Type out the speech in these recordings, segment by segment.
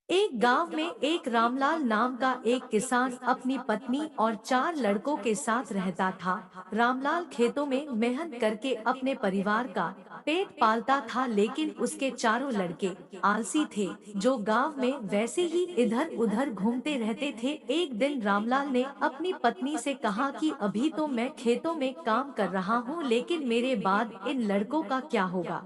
एक गांव में एक रामलाल नाम का एक किसान अपनी पत्नी और 4 लड़कों के साथ रहता था। रामलाल खेतों में मेहनत करके अपने परिवार का पेट पालता था, लेकिन उसके चारों लड़के आलसी थे, जो गांव में वैसे ही इधर उधर घूमते रहते थे। एक दिन रामलाल ने अपनी पत्नी से कहा कि अभी तो मैं खेतों में काम कर रहा हूँ, लेकिन मेरे बाद इन लड़कों का क्या होगा?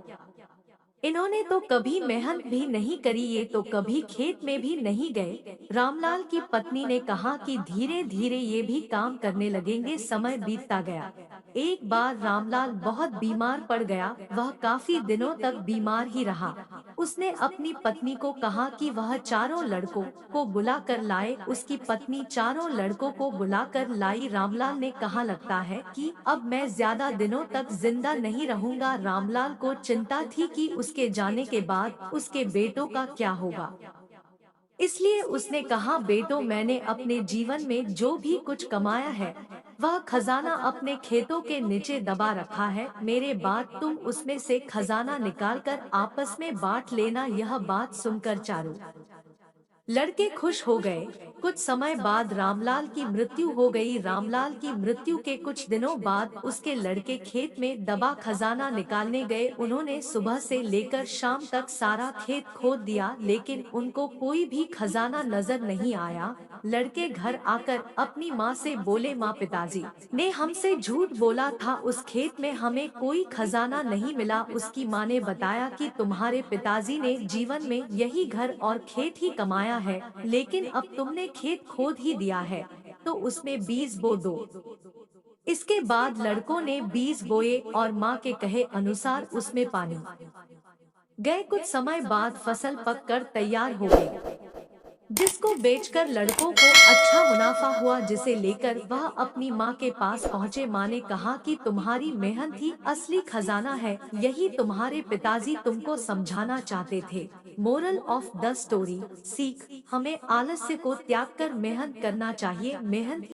इन्होंने तो कभी मेहनत भी नहीं करी, ये तो कभी खेत में भी नहीं गए। रामलाल की पत्नी ने कहा कि धीरे धीरे ये भी काम करने लगेंगे। समय बीतता गया। एक बार रामलाल बहुत बीमार पड़ गया। वह काफी दिनों तक बीमार ही रहा। उसने अपनी पत्नी को कहा कि वह चारों लड़कों को बुला कर लाए। उसकी पत्नी चारों लड़कों को बुलाकर लाई। रामलाल ने कहा, लगता है कि अब मैं ज्यादा दिनों तक जिंदा नहीं रहूंगा। रामलाल को चिंता थी कि उसके जाने के बाद उसके बेटों का क्या होगा। इसलिए उसने कहा, बेटो, मैंने अपने जीवन में जो भी कुछ कमाया है वह खजाना अपने खेतों के नीचे दबा रखा है। मेरे बाद तुम उसमें से खजाना निकालकर आपस में बांट लेना। यह बात सुनकर चारों लड़के खुश हो गए। कुछ समय बाद रामलाल की मृत्यु हो गई। रामलाल की मृत्यु के कुछ दिनों बाद उसके लड़के खेत में दबा खजाना निकालने गए। उन्होंने सुबह से लेकर शाम तक सारा खेत खोद दिया, लेकिन उनको कोई भी खजाना नजर नहीं आया। लड़के घर आकर अपनी माँ से बोले, माँ, पिताजी ने हमसे झूठ बोला था, उस खेत में हमें कोई खजाना नहीं मिला। उसकी माँ ने बताया कि तुम्हारे पिताजी ने जीवन में यही घर और खेत ही कमाया है, लेकिन अब तुमने खेत खोद ही दिया है, तो उसमें बीज बो दो। इसके बाद लड़कों ने बीज बोए और माँ के कहे अनुसार उसमें पानी गए। कुछ समय बाद फसल पककर तैयार हो गई, जिसको बेचकर लड़कों को अच्छा मुनाफा हुआ, जिसे लेकर वह अपनी माँ के पास पहुँचे। माँ ने कहा कि तुम्हारी मेहनत ही असली खजाना है, यही तुम्हारे पिताजी तुमको समझाना चाहते थे। मोरल ऑफ द स्टोरी: सीख, हमें आलस्य को त्याग कर मेहनत करना चाहिए। मेहनत